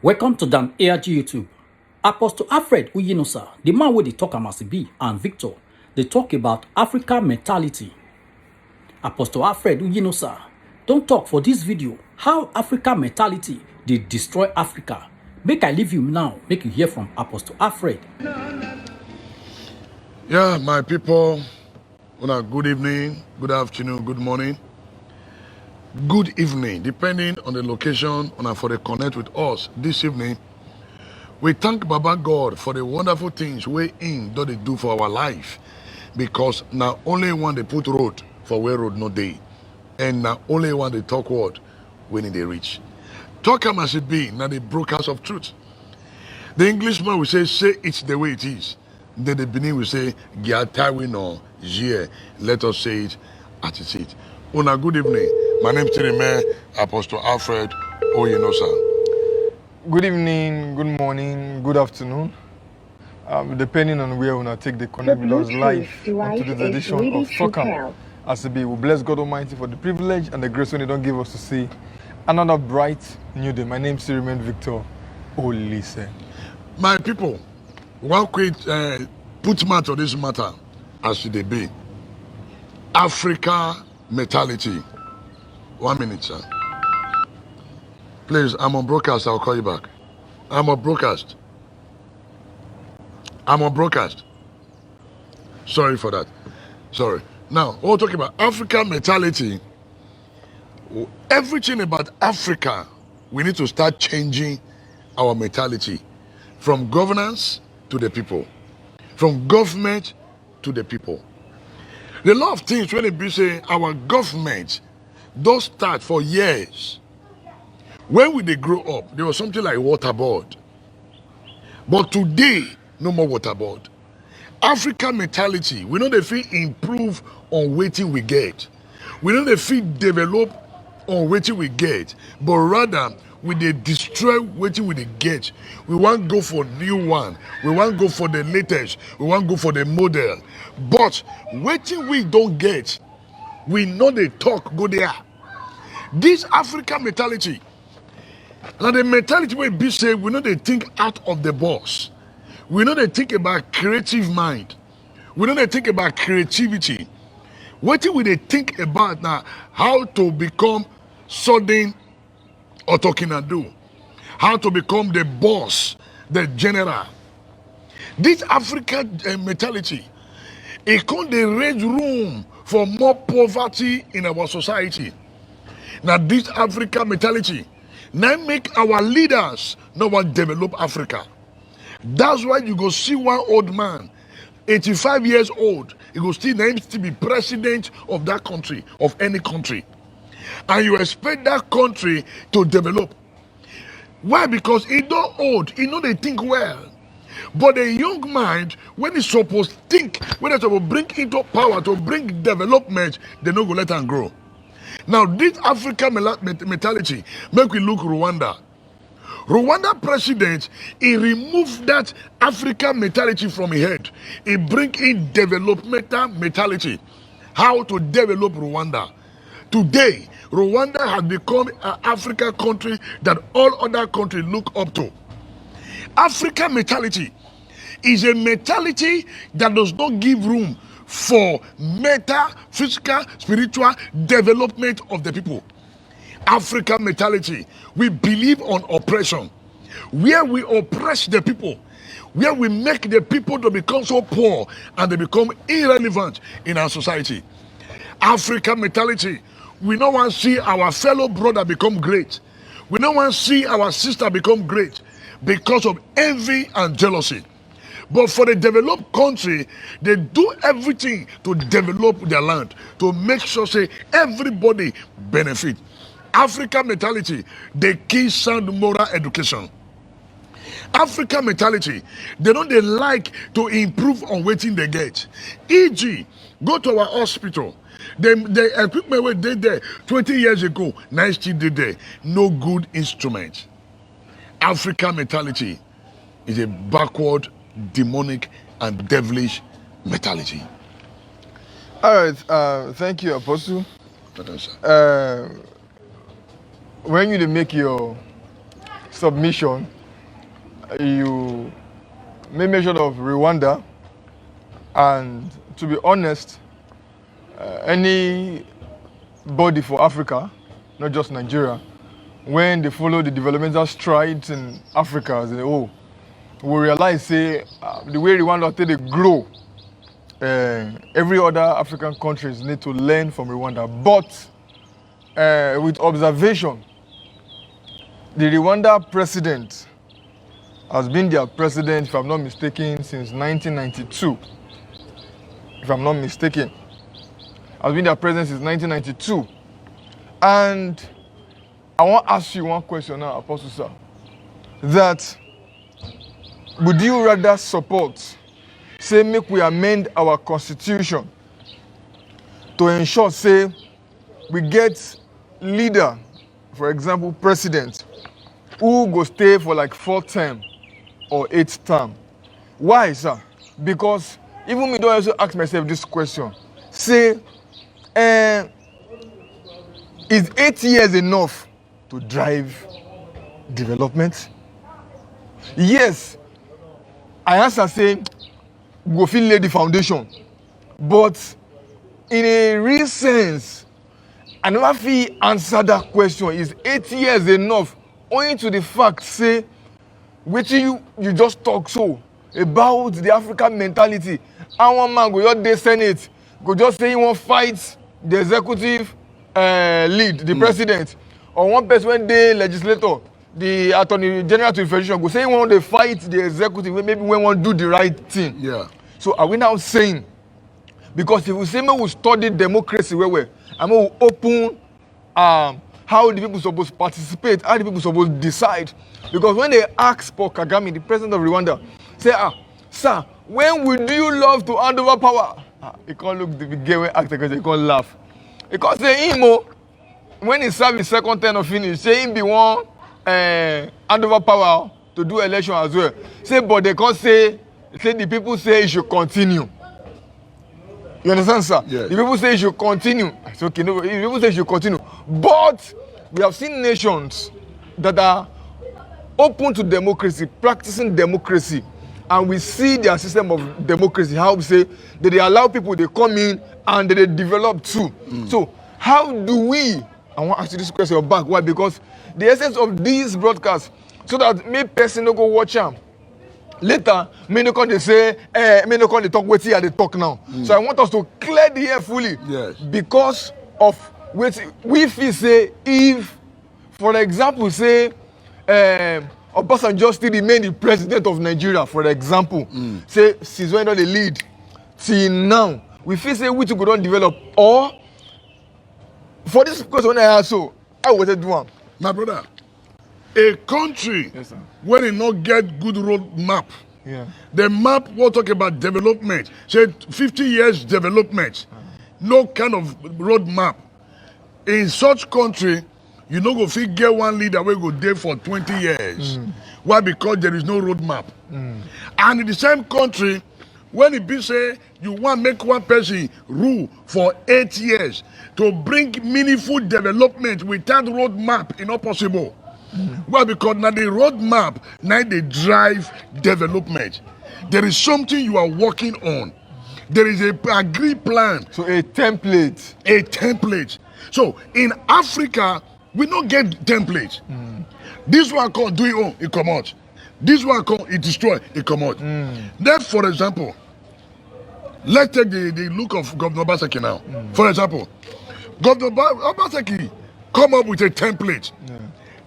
Welcome to Dan ARG YouTube. Apostle Alfred Uyinosa, the man with the talk as be, and Victor, they talk about Africa mentality. Apostle Alfred Uyinosa, don't talk for this video how Africa mentality they destroy Africa. Make I leave you now, make you hear from Apostle Alfred. Yeah, my people, good evening, good afternoon, good morning, good evening, depending on the location for the connect with us this evening. We thank Baba God for the wonderful things we in that they do for our life, because now only one they put road for where road no day, and now only one they talk word when they reach. Talk as it be, now the brokers of truth. The Englishman will say it's the way it is. Then the Benin will say, Giatawino, yeah, let us say it as it is. Una good evening. My name is Tirime, Apostle Alfred Oyinosa. Good evening, good morning, good afternoon. Depending on where we take the connect with us live onto this edition of Talk as it be. We bless God Almighty for the privilege and the grace when He don't give us to see another bright new day. My name is Tirime Victor Olise. My people, one quick put matter on this matter as it be. Africa mentality. 1 minute, sir. Please, I'm on broadcast. I'll call you back. I'm on broadcast. Sorry for that. Sorry. Now, we're talking about Africa mentality. Everything about Africa, we need to start changing our mentality from governance to the people, from government to the people. The lot of things when they be say our government don't start for years. When we they grow up, there was something like water board. But today, no more water board. African mentality, we know the feel improve on waiting we get. We know the feel develop on waiting we get, but rather we they destroy waiting we they get. We want go for new one. We want go for the latest. We want go for the model. But waiting we don't get, we know they talk go there. This African mentality, now the mentality we be say we know they think out of the box. We know they think about creative mind. We know they think about creativity. What will they think about now? How to become sudden or talking and do? How to become the boss, the general? This African mentality, it can't raise room for more poverty in our society. Now this African mentality, now make our leaders know what develop Africa. That's why you go see one old man, 85 years old, he go still be president of that country, of any country. And you expect that country to develop. Why? Because he don't old, he know they think well. But a young mind, when he's supposed to think, when it's supposed to bring into power, to bring development, they don't go let them grow. Now, this African mentality, make we look Rwanda. Rwanda president, he removed that African mentality from his head. He bring in developmental mentality. How to develop Rwanda. Today, Rwanda has become an African country that all other countries look up to. African mentality is a mentality that does not give room for mental, physical, spiritual development of the people. African mentality, we believe on oppression, where we oppress the people, where we make the people to become so poor and they become irrelevant in our society. African mentality, we don't want to see our fellow brother become great. We don't want to see our sister become great because of envy and jealousy. But for the developed country, they do everything to develop their land, to make sure say everybody benefit. African mentality, they key sound moral education. African mentality, they like to improve on waiting they get. E.g., go to our hospital. The equipment we did there 20 years ago, now still did there. No good instrument. African mentality is a backward, demonic, and devilish mentality. All right, thank you, Apostle. When you make your submission, you made mention of Rwanda, and to be honest, any body for Africa, not just Nigeria, when they follow the developmental strides in Africa as a whole, we realize say the way Rwanda take they grow, every other African countries need to learn from Rwanda. But with observation, the Rwanda president has been their president, if I'm not mistaken, since 1992. If I'm not mistaken, has been their president since 1992. And I want to ask you one question now, Apostle Sir. That would you rather support, say, make we amend our constitution to ensure, say, we get leader, for example, president, who go stay for like 4 term or 8 term? Why, sir? Because even me don't also ask myself this question. Say, is 8 years enough to drive development? Yes, I answer say, we go fit lay the foundation. But in a real sense, I never feel answer that question. Is 8 years enough? Owing to the fact, say, wetin you just talk so about the African mentality. And one man go just dey Senate, go just say he wan fight the executive lead, the president, or one person when dey legislator, the attorney general to the federation, go say he wan dey fight the executive, maybe we wan do the right thing. Yeah. So are we now saying, because if we say we study democracy well, and we open how the people supposed to participate, how the people supposed to decide. Because when they ask Paul Kagame, the president of Rwanda, say, sir, when would you love to hand over power? He can't look the gay way actor because he can't laugh. He can't say him, when he serve his second term of finish, say him be one hand over power to do election as well. Say, but they can't say the people say he should continue. You understand, sir? Yes. The people say he should continue. It's okay, no, the people say he should continue. But we have seen nations that are open to democracy, practicing democracy, and we see their system of democracy, how we say that they allow people, they come in and they develop too. So how do we, I want to ask you this question back, why? Because the essence of these broadcasts, so that me person no go watch them. Later, me no come they say, me no come they talk wetin I they talk now. So I want us to clear the air fully. Yes. Because of wetin we feel say, if, for example, say, Obasanjo still remain the president of Nigeria, for example, say since when they lead till now, we feel say we too go don develop. Or for this question I ask so, how would they do one? My brother, a country Yes, sir. when it not get good road map, Yeah. the map will talk about development, say 50 years development, no kind of road map. In such country, you no go fit get one leader wey go there for 20 years. Why? Because there is no road map. And in the same country, when it be say you want make one person rule for 8 years to bring meaningful development without road map, it's not possible. Well, because now the road map, now they drive development. There is something you are working on. There is a agreed plan. So a template. A template. So in Africa, we don't get templates. This one called do it own, it come out. This one called it destroy, it come out. Then, for example, let's take the look of Governor Obaseki now. For example, Governor Obaseki come up with a template.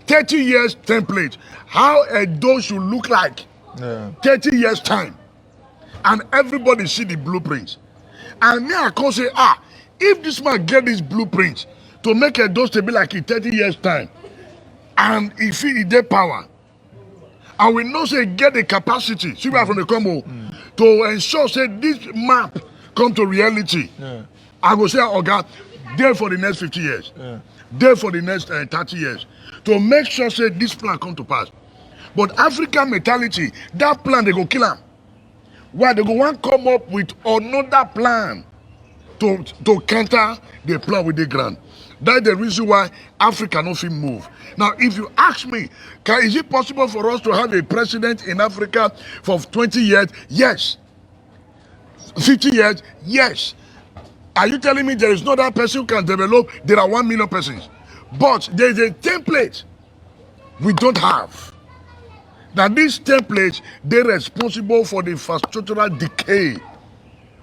30 years template. How a door should look like. 30 years time. And everybody see the blueprints. And me I can say, if this man get this blueprint to make a door to be like in 30 years time, and if he get power, and we know say get the capacity, see from the combo, to ensure say this map come to reality. I will say, Oga, there for the next 50 years, there for the next 30 years, to make sure say this plan come to pass. But African mentality, that plan they go kill him. Why? They go want come up with another plan to counter the plan with the ground. That's the reason why Africa no fit move. Now, if you ask me, is it possible for us to have a president in Africa for 20 years? Yes. 50 years? Yes. Are you telling me there is no other person who can develop? There are 1 million persons. But there is a template we don't have. Now, this template, they're responsible for the infrastructural decay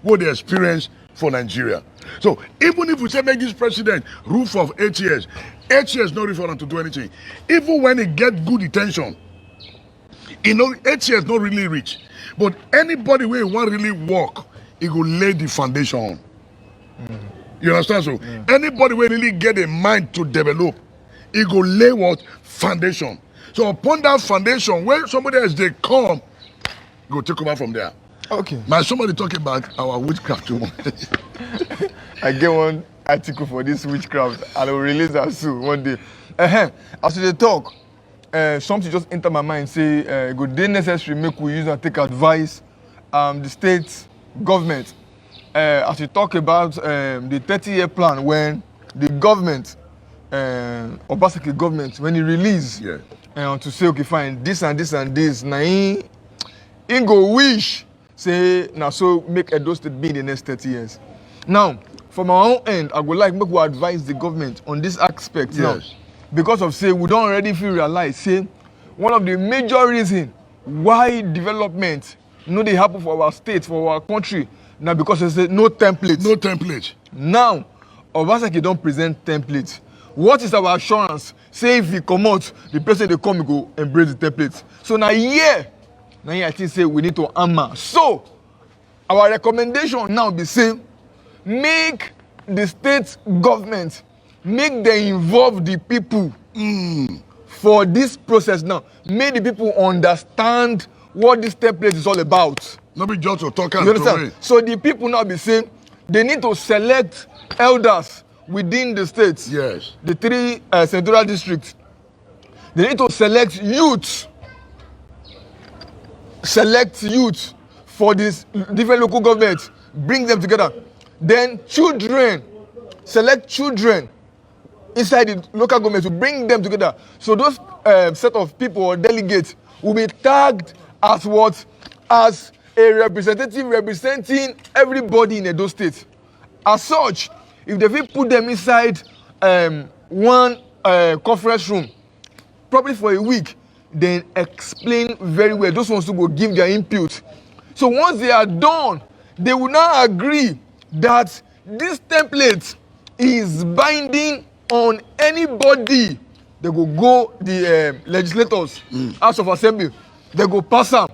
what they experience for Nigeria. So even if we say make this president rule for 8 years, 8 years not for him to do anything. Even when he get good attention, 8 years not really reach. But anybody where want really work, he will lay the foundation. You understand? So anybody where really get a mind to develop, he will lay what? Foundation. So upon that foundation, when somebody else they come, go take over from there. Okay. Man, somebody talk about our witchcraft too. I get one article for this witchcraft and I will release that soon one day. As they talk, something just enter my mind. Say, good day necessary make we use and take advice. The state government, as we talk about the 30-year plan, when the government, Obaseki government, when he release, to say okay fine, this and this and this, now he go wish. Say now so make Edo State be in the next 30 years. Now, from our own end, I would like make we advise the government on this aspect now. Because of say we don't already feel realize say one of the major reasons why development no dey happen for our state, for our country, now because they say no template. No template. Now, Obaseki don't present template. What is our assurance? Say if we come out, the person they come, we go embrace the template. So now I think say we need to hammer. So our recommendation now be say make the state government make them involve the people for this process now. Make the people understand what this template is all about. Not be just to talk and you understand? So the people now be saying they need to select elders within the states. Yes. The 3 senatorial districts. They need to select youth. Select youth for this different local governments, bring them together. Then children, select children inside the local government to bring them together. So those set of people or delegates will be tagged as what? As a representative representing everybody in Edo State. As such, if they will put them inside one conference room, probably for a week, then explain very well. Those ones who will give their input. So once they are done, they will now agree that this template is binding on anybody. They will go, the legislators, House of Assembly, they go pass them.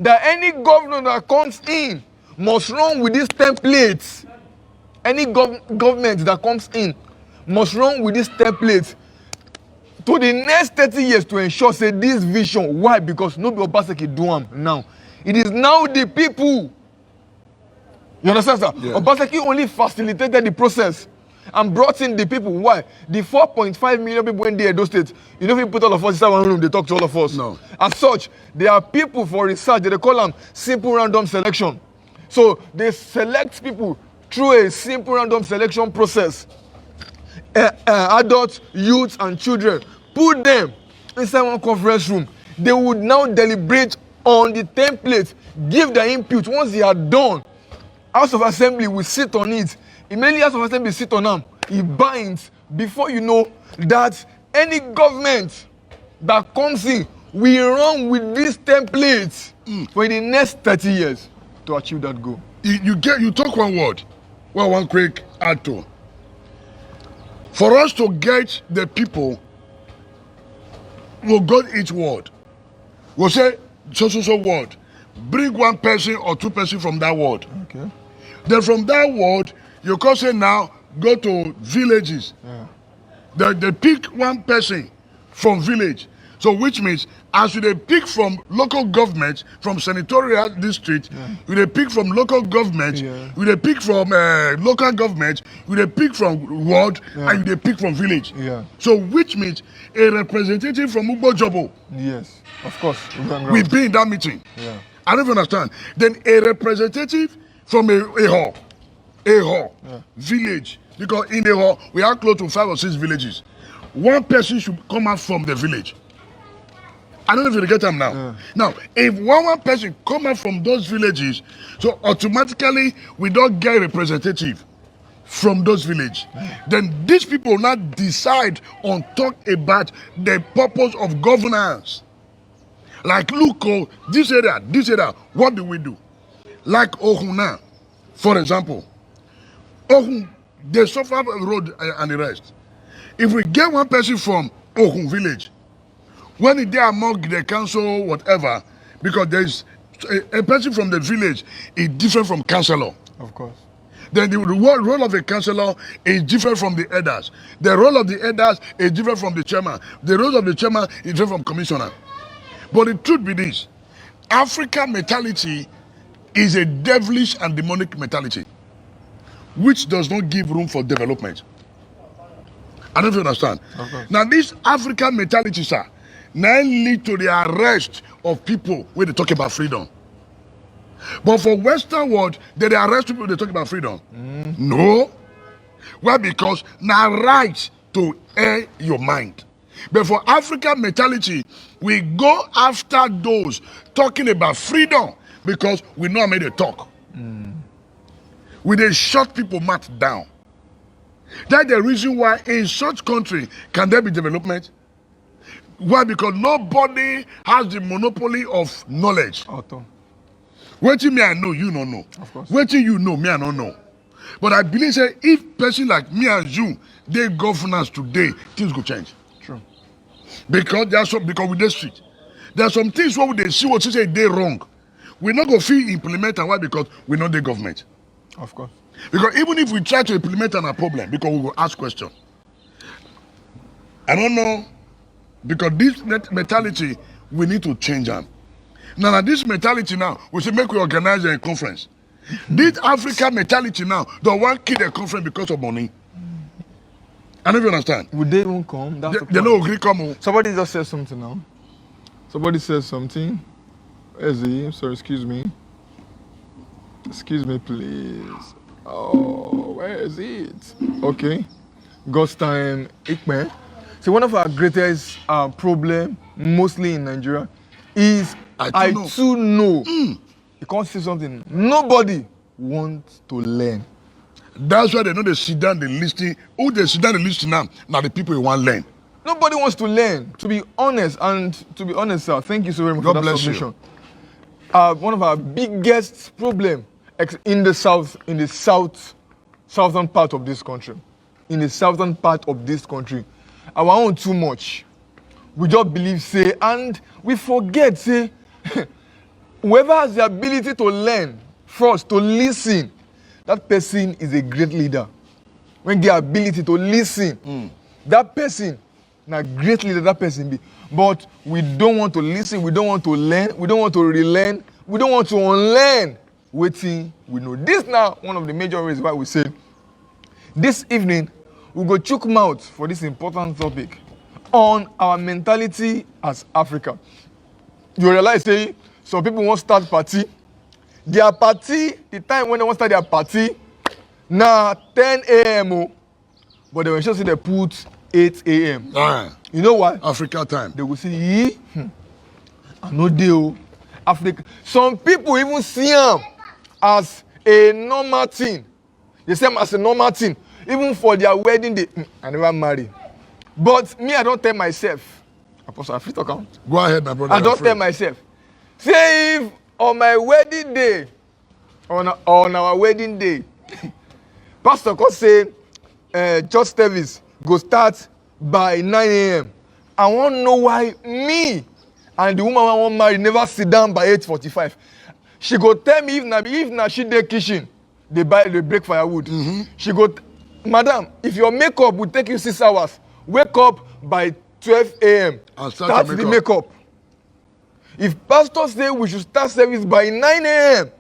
That any governor that comes in must run with this template. Any government that comes in must run with this template to the next 30 years to ensure say this vision. Why? Because nobody Obaseki do them now. It is now the people. You understand, sir? Yeah. Obaseki only facilitated the process and brought in the people. Why? The 4.5 million people in the Edo State, you know if you put all of us inside one room, they talk to all of us. No. As such, there are people for research, they call them simple random selection. So they select people through a simple random selection process. Adults, youths, and children. Put them inside one conference room. They would now deliberate on the template, give their input. Once they are done, House of Assembly will sit on it. Immediately House of Assembly sit on them. It binds. Before you know that any government that comes in will run with this template for the next 30 years to achieve that goal. You talk one word. Well, one quick add to. For us to get the people, we'll go each word. We'll say so word. Bring one person or two person from that word. Okay. Then from that word, you can say now go to villages. Yeah. They pick one person from village. So which means as they pick from local government, from senatorial district, they pick from local government, they pick from local government, they pick from ward, and they pick from village. Yeah. So which means a representative from Ugbo Jobo. Yes, of course. Will be in that meeting. Yeah. I don't even understand. Then a representative from a hall, village, because in a hall we are close to 5 or 6 villages. one person should come out from the village. I don't know if you get them now. Yeah. Now, if one person come out from those villages, so automatically we don't get representative from those villages. Then these people now decide on talk about the purpose of governance. Like, look, oh, this area, what do we do? Like Ohuna, for example. Ohun, they suffer road and the rest. If we get one person from Ohun village, when they are among the council, whatever, because there's a person from the village is different from councillor. Of course. Then the role of the councillor is different from the elders. The role of the elders is different from the chairman. The role of the chairman is different from commissioner. But the truth be this, African mentality is a devilish and demonic mentality, which does not give room for development. I don't know if you understand. Now, this African mentality, sir, now lead to the arrest of people when they talk about freedom. But for Western world, they arrest people when they talk about freedom. No. Why? Because now right to air your mind. But for African mentality, we go after those talking about freedom because we know how many they talk. We they shut people mouth down. That's the reason why in such country can there be development. Why? Because nobody has the monopoly of knowledge. What you me I know, you don't know. Of course. What you know, me I don't know. But I believe say if person like me and you, they governance today, things go change. True. Because with the street, there are some things where they see what you say they wrong. We're not gonna feel implement and why? Because we know the government. Of course. Because even if we try to implement on a problem, because we will ask questions. I don't know. Because this mentality, we need to change them. Now, this mentality now, we should make we organize a conference. This African mentality now, the one kid a conference because of money. I don't even understand. Would they even come? That's They don't agree come. Somebody just said something now. Somebody says something. Where is he? Sorry, excuse me. Excuse me, please. Oh, where is it? Okay. God's time, Ikme. See, one of our greatest problem, mostly in Nigeria, is I too know. You can't say something. Nobody wants to learn. That's why they know they sit down, they listen. Who they sit down, they listen now? Now the people who want to learn. Nobody wants to learn, to be honest. And to be honest, sir, thank you so very much for that submission. One of our biggest problem in the southern part of this country. In the southern part of this country. Our own too much. We just believe, say, and we forget, say, whoever has the ability to learn, first, to listen, that person is a great leader. When the ability to listen, that person, now great leader that person be. But we don't want to listen, we don't want to learn, we don't want to relearn, we don't want to unlearn. Waiting, we know. This now, one of the major reasons why we say, this evening, we go chook mouth for this important topic on our mentality as Africa. You realize, say, some people want to start party. Their party, the time when they want to start their party, now 10 a.m. But they will just say they put 8 a.m. You know why? Africa time. They will say, I know deal. Africa. Some people even see them as a normal thing. They see them as a normal thing. Even for their wedding day, I never marry. But me, I don't tell myself. Apostle, I free to count. Go ahead, my brother. I don't tell myself. Say if on my wedding day, on our wedding day, Pastor could say, church service go start by 9 a.m. I want to know why me and the woman I want to marry never sit down by 8:45. She go tell me if na she dey kitchen, they break firewood. She go, madam, if your makeup would take you 6 hours, wake up by 12 a.m. Start the makeup. If pastor say we should start service by 9 a.m.,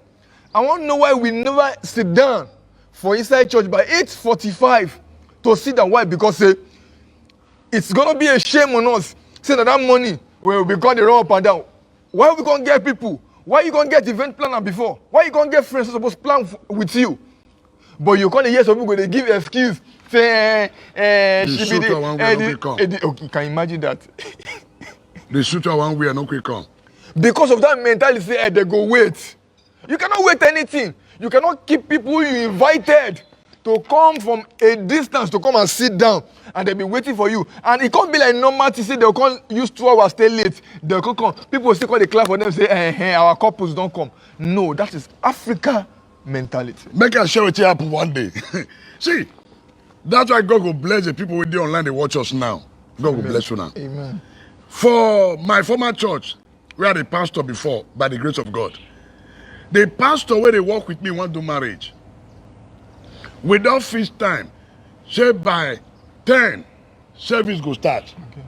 I want to know why we never sit down for inside church by 8:45 to sit down. Why? Because it's going to be a shame on us. Say that money will be going to run up and down. Why we going to get people? Why you going to get event planner before? Why you going to get friends who supposed to plan with you? But you can't hear some people, they give excuse Say, The shooter one way no quick come. okay, can you imagine that? The shooter one way no quick come. Because of that mentality, say, they go wait. You cannot wait anything. You cannot keep people you invited to come from a distance to come and sit down and they'll be waiting for you. And it can't be like normal to say they'll come use 2 hours, stay late. They'll come. People will still call the clap for them say, our couples don't come. No, that is Africa mentality. Make a share with you happen one day. See, that's why God will bless the people with the online they watch us now. God Amen. will bless you now. Amen. For my former church, we had a pastor before, by the grace of God. The pastor where they work with me want to marriage. Without feast time, say by 10, service go start. Okay.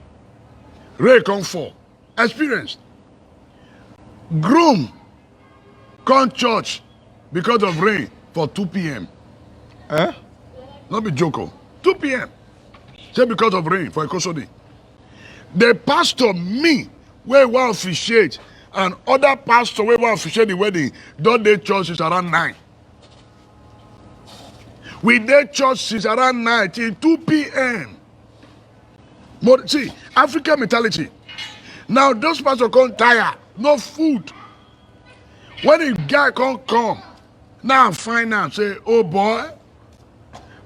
Ray come for. Experienced. Groom come church because of rain for 2 p.m. Eh? Not be joke. 2 p.m. Say because of rain for a custody. The pastor, me, where we officiate, and other pastor where we officiate the wedding, don't they church is around 9. We did church since around 9 till 2 p.m. See, African mentality. Now those pastors come tired, no food. When the guy come, now find out, say, oh boy,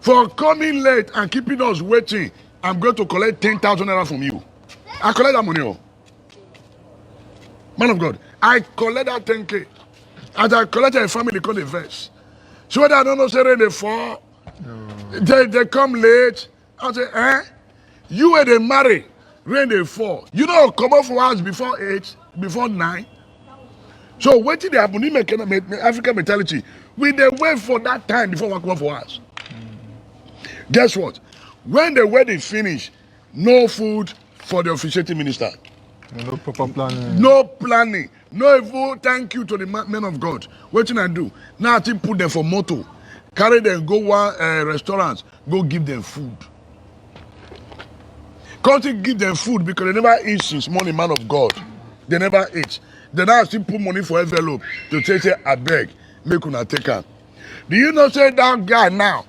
for coming late and keeping us waiting, I'm going to collect 10,000 naira from you. I collect that money. Oh. Man of God, I collect that 10K. As I collect a family called a verse. So whether I don't know, say rain they fall, they come late. I say, you were they marry, rain they fall. You know, come up for hours before 8, before 9. So waiting they happen, make African mentality. We they wait for that time before we come up for hours. Guess what? When the wedding finish, no food for the officiating minister. No proper planning. No planning. No even thank you to the men of God. What can I do? Now I think put them for motto. Carry them, go one restaurants, go give them food. Can't give them food because they never eat since morning, man of God. They never eat. They now still put money for envelope to say, I beg, make una take her. Do you know say that guy now?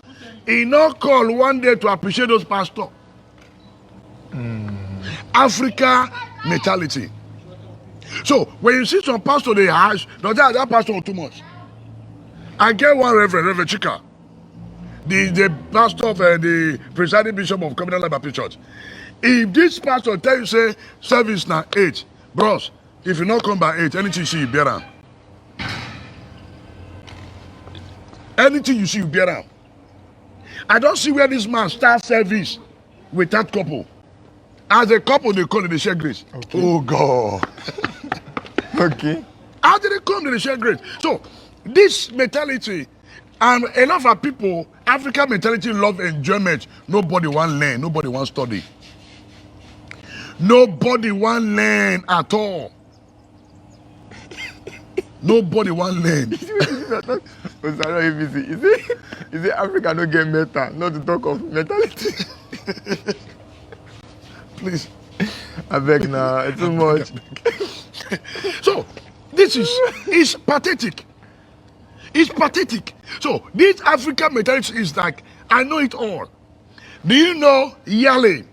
He not call one day to appreciate those pastors. Africa mentality. So when you see some pastor they harsh, does that pastor too much? I get one Reverend Chika, the pastor of the presiding bishop of Covenant Life Baptist Church. If this pastor tell you say service now 8, bros, if you not come by 8, anything you see you bear down. Anything you see you bear down. I don't see where this man start service with that couple. As a couple, they call it the share grace. Okay. Oh God. Okay. How did they come to the share grace? So this mentality, and a lot of people, African mentality love enjoyment. Nobody want learn. Nobody want study. Nobody want learn at all. Nobody want learn. Is it Africa no get meta, not to talk of mentality? Please. I beg now, it's too much. So, this is pathetic. It's pathetic. So, this African mentality is like, I know it all. Do you know Yale,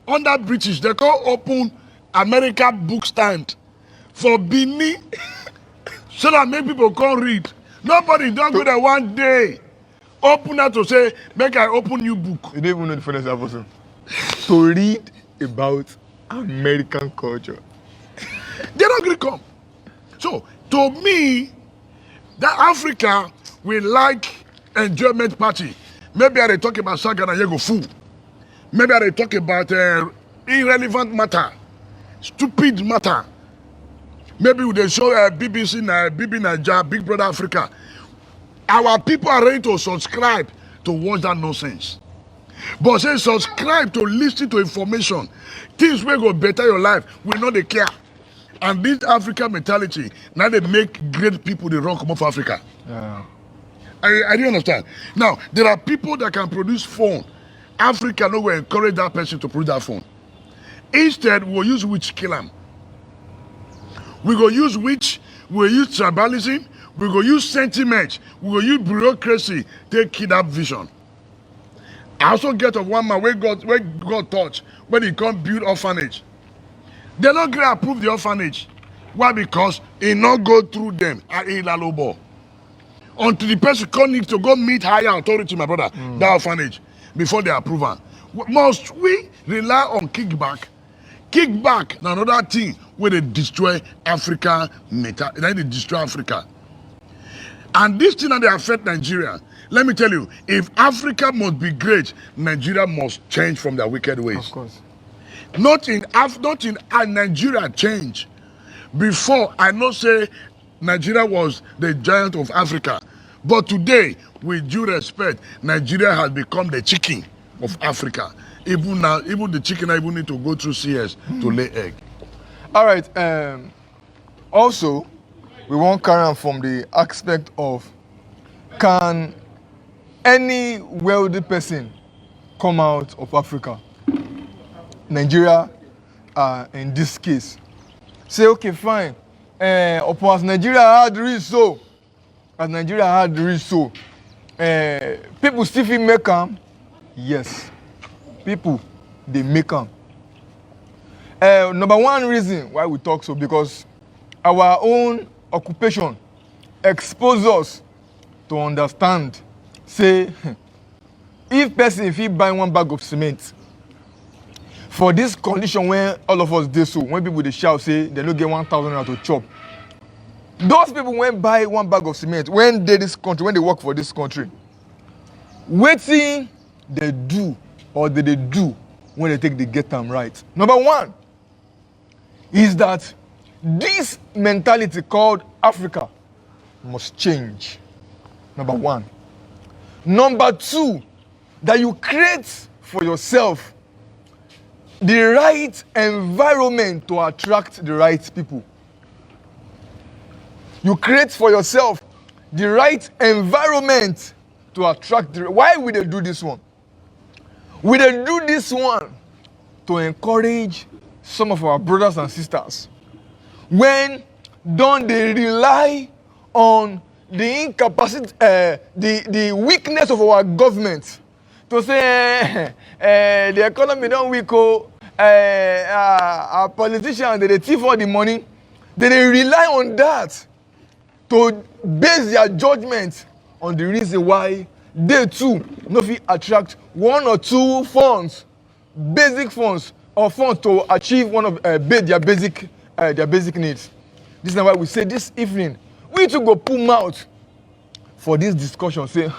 under British, they can open America book stand for Benin so that many people can read. Nobody don't go there one day. Open that to say, make I open new book. You don't even know the funniest person. To read about American culture. They're not going to come. So, to me, that Africa will like enjoyment party. Maybe I talk about Saga and Yego food. Maybe I talk about irrelevant matter, stupid matter. Maybe they show BBC Nigeria, Big Brother Africa. Our people are ready to subscribe to watch that nonsense. But say subscribe to listen to information. Things will go better your life. We know they care. And this African mentality, now they make great people the wrong come off Africa. Yeah. I do understand. Now, there are people that can produce phone. Africa no will encourage that person to produce that phone. Instead, we'll use witch kill them. We go use witch, we'll use tribalism, we go use sentiment, we go use bureaucracy, take kill that vision. I also get of one man where God touch when he come build orphanage. They not going to approve the orphanage. Why? Because he not go through them at Ilalobo. Until the person needs to go meet higher authority, my brother, that orphanage, before they approve it. Must we rely on kickback? Kickback, another thing where they destroy Africa, they destroy Africa. And this thing that they affect Nigeria. Let me tell you, if Africa must be great, Nigeria must change from their wicked ways. Of course. Not in Nigeria change. Before, I know say Nigeria was the giant of Africa. But today, with due respect, Nigeria has become the chicken of Africa. Even now, even the chicken even need to go through CS to lay egg. All right. Also, we won't carry on from the aspect of, can any wealthy person come out of Africa? Nigeria, in this case, say, okay, fine. As Nigeria had resource, people still feel make them. Yes, people, they make them. Number one reason why we talk so, because our own occupation exposes us to understand, say, if person if he buy one bag of cement, for this condition when all of us do so, when people they shout, say, they don't get 1,000 naira to chop. Those people when buy one bag of cement, when they this country, when they work for this country, waiting they do or they do when they take the get them right. Number one is that this mentality called Africa must change. Number one. Number two, that you create for yourself the right environment to attract the right people. You create for yourself the right environment to attract the... Why would they do this one? We they do this one to encourage some of our brothers and sisters. When don't they rely on the incapacity, the weakness of our government to say the economy don't weak, our politicians they thief all the money. They rely on that to base their judgment on the reason why they too no fit attract one or two funds, basic funds or funds to achieve one of their basic needs. This is why we say this evening we need to go pull mouth for this discussion. Say,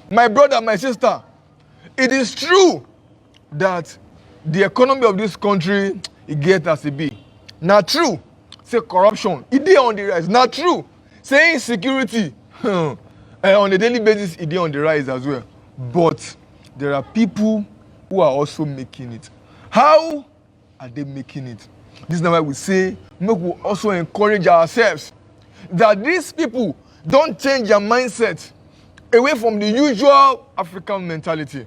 my brother, my sister, it is true that the economy of this country it get as it be. Not true. Say corruption, it is on the rise. Not true. Say insecurity on a daily basis, it is on the rise as well. But there are people who are also making it. How are they making it? This is why we say, make we also encourage ourselves that these people don't change their mindset away from the usual African mentality.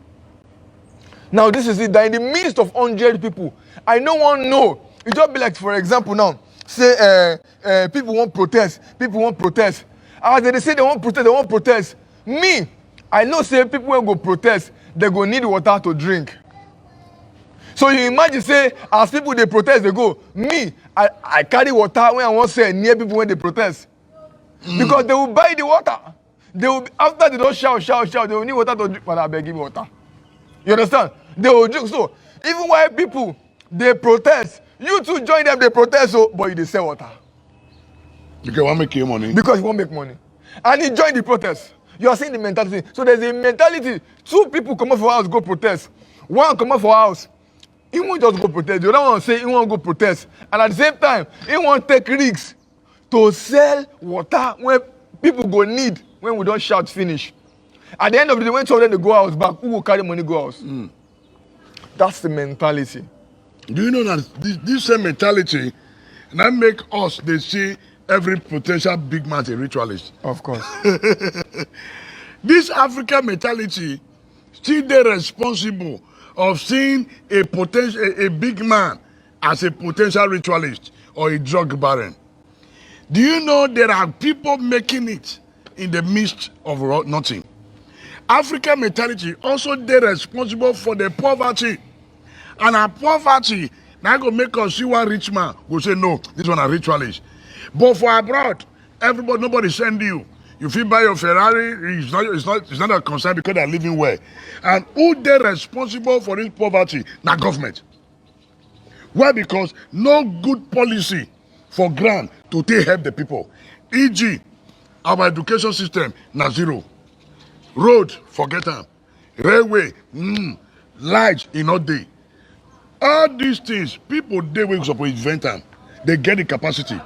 Now, this is it, that in the midst of 100 people, I don't want to know. It just be like, for example, now, say people won't protest. As they say they won't protest. Me, I know say people will go protest, they go need water to drink. So you imagine say, as people they protest, they go, me, I carry water when I want to say near people when they protest. Because they will buy the water. They will, after they don't shout, they will need water to drink. But I beg, give me water. You understand? They will drink. So even while people they protest, you too join them, they protest, so but they sell water. Because you want to make your money. Because you want to make money. And he joined the protest. You are seeing the mentality. So there's a mentality. Two people come up for house, go protest. One come up for house. He won't just go protest. The other one say he won't go protest. And at the same time, he won't take risks to sell water when people go need when we don't shout finish. At the end of the day, when two of them they go house back, who will carry money go house? That's the mentality. Do you know that this same mentality now make us they see every potential big man a ritualist? Of course. This African mentality still they responsible of seeing a big man as a potential ritualist or a drug baron. Do you know there are people making it in the midst of nothing? African mentality also they responsible for the poverty. And our poverty, now go make us see one rich man, go say, no, this one a ritualist. But for abroad, everybody, nobody send you. You feel buy your Ferrari, it's not a concern because they're living well. And who they responsible for this poverty? Now government. Why? Because no good policy for grant to take help the people. E.g., our education system, na zero. Road, forget them. Railway, light, not day. All these things, people they will suppose invent them. They get the capacity.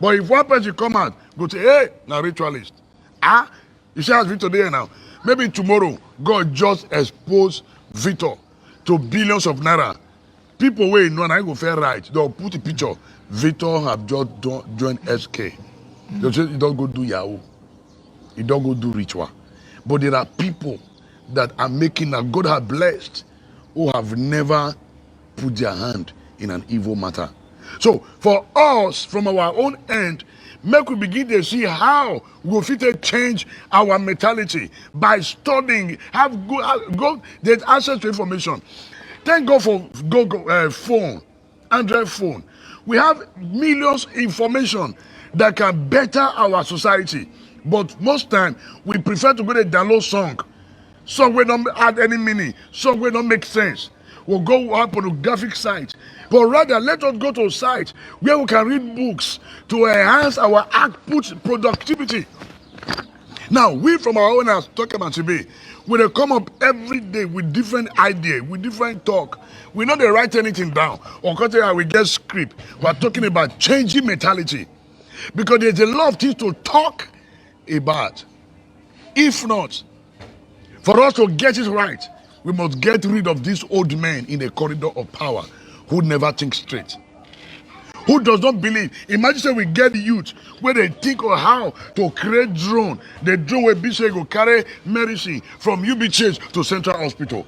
But if one person come out, go say, hey, now ritualist. You see as Victor there now. Maybe tomorrow, God just expose Victor to billions of naira. People wey know and I go fair right. They'll put a picture. Victor have just joined SK. They'll say he don't go do Yahoo. He don't go do ritual. But there are people that are making that God have blessed who have never put their hand in an evil matter. So for us, from our own end, make we begin to see how we will fit to change our mentality by studying, have good there's access to information. Thank God for phone, Android phone. We have millions of information that can better our society. But most time, we prefer to go to download song where don't add any meaning, song where don't make sense. We'll go up on a graphic site. But rather, let us go to a site where we can read books to enhance our output productivity. Now, we from our owners talking about today, we dey come up every day with different ideas, with different talk. We not dey write anything down. Or we get script. We are talking about changing mentality. Because there's a lot of things to talk about. If not, for us to get it right, we must get rid of these old men in the corridor of power who never think straight. Who does not believe? Imagine say we get the youth where they think of how to create drone. The drone will be say go carry medicine from UBCH to Central Hospital.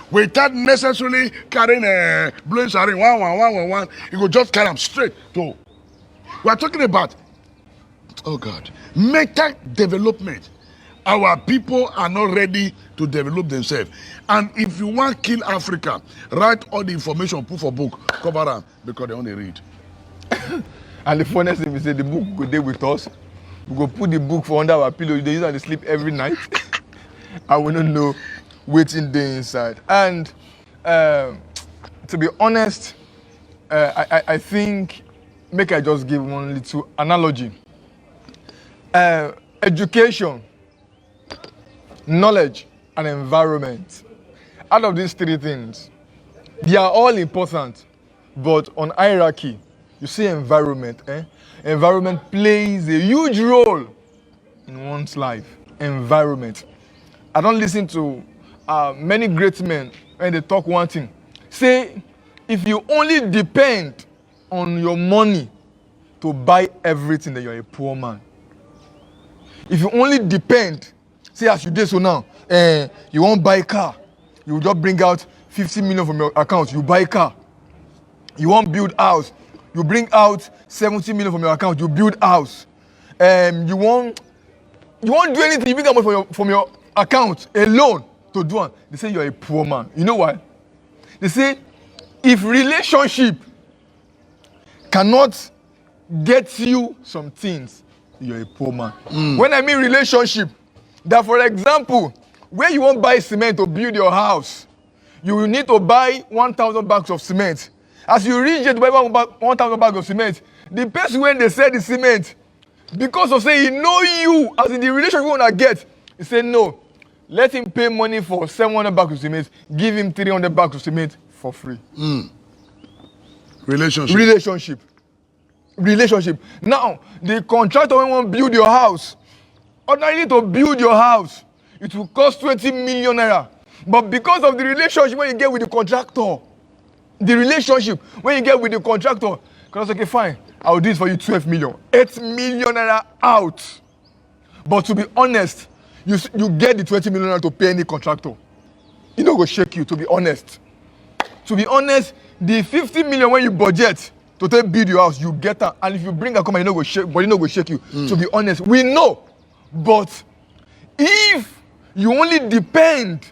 Without necessarily carrying a blowing siren 11111, you go just carry them straight to. We are talking about, oh God, mental development. Our people are not ready to develop themselves. And if you want to kill Africa, write all the information, put for book, cover them, because they only read. And the funniest thing is that the book go there with us. We go put the book for under our pillow. They use it to sleep every night. And we don't know waiting there inside. And to be honest, I think, make I just give one little analogy. Education, knowledge, and environment. Out of these three things, they are all important, but on hierarchy, you see environment. Environment plays a huge role in one's life. Environment. I don't listen to many great men when they talk one thing. Say, if you only depend on your money to buy everything, then you're a poor man. If you only depend, say as you do so now, you won't buy a car. You just bring out 50 million from your account, you buy a car. You won't build house. You bring out 70 million from your account, you build house. You won't do anything, you bring that money from your account alone to do it. They say you're a poor man. You know why? They say if relationship cannot get you some things, you're a poor man. When I mean relationship, that for example, where you won't buy cement to build your house, you will need to buy 1,000 bags of cement. As you reach there to buy 1,000 bags of cement, the person when they sell the cement, because of say he know you, as in the relationship you want to get, he said no, let him pay money for 700 bags of cement, give him 300 bags of cement for free. Relationship. Now, the contractor when want to build your house, ordinarily to build your house, it will cost 20 million naira. But because of the relationship when you get with the contractor, because okay, fine, I'll do it for you 12 million. 8 million naira out. But to be honest, you get the 20 million naira to pay any contractor. It don't go shake you, to be honest. To be honest, the 50 million when you budget to take build your house, you get that. And if you bring a company, but you know go shake you. To be honest, we know. But if You only depend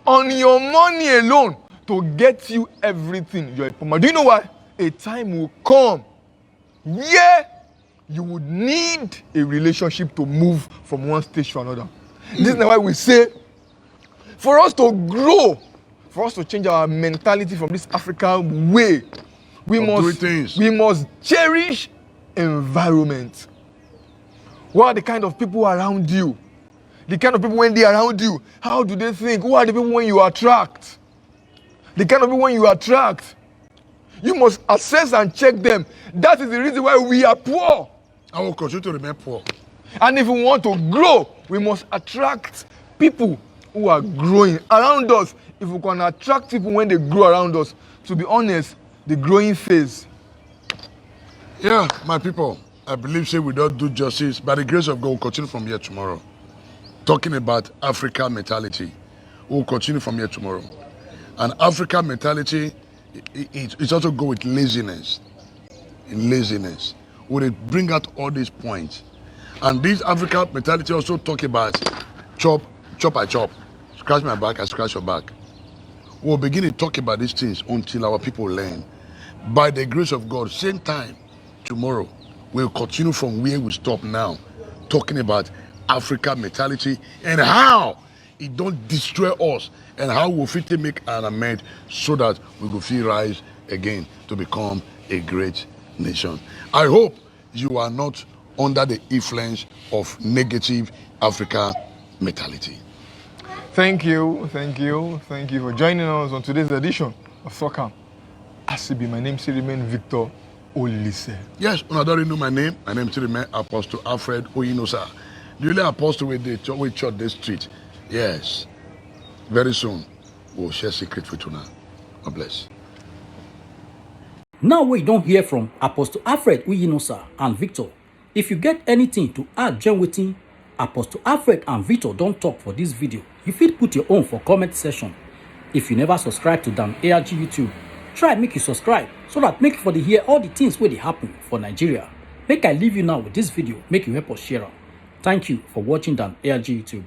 on your money alone to get you everything. You're a poor man. Do you know why? A time will come where you would need a relationship to move from one stage to another. This is why we say, for us to grow, for us to change our mentality from this African way, we must cherish environment. What are the kind of people around you? The kind of people when they are around you, how do they think? Who are the people when you attract? The kind of people when you attract, you must assess and check them. That is the reason why we are poor. I will continue to remain poor. And if we want to grow, we must attract people who are growing around us. If we can attract people when they grow around us, to be honest, the growing phase. Yeah, my people, I believe say we don't do justice. By the grace of God, we'll continue from here tomorrow. Talking about Africa mentality. We'll continue from here tomorrow. And Africa mentality, it's also go with laziness. In laziness. We'll bring out all these points. And this Africa mentality also talk about chop I chop. Scratch my back, I scratch your back. We'll begin to talk about these things until our people learn. By the grace of God, same time, tomorrow, we'll continue from where we stop now, talking about Africa mentality and how it don't destroy us and how we'll fit to make an amend so that we will feel rise again to become a great nation. I hope you are not under the influence of negative Africa mentality. Thank you for joining us on today's edition of Soccer. ACB, my name still remains Victor Olise. Yes, I don't know my name. My name still remains Apostle Alfred Oyinosa. The only apostle with the church this street. Yes. Very soon, we'll share secret with you now. God bless. Now we don't hear from Apostle Alfred Uyinosa and Victor. If you get anything to add, join wetin Apostle Alfred and Victor don't talk for this video. You fit put your own for comment section. If you never subscribe to Dan ARG YouTube, try make you subscribe so that make you for the hear all the things where they happen for Nigeria. Make I leave you now with this video, make you help us share am. Thank you for watching Dan ARG YouTube.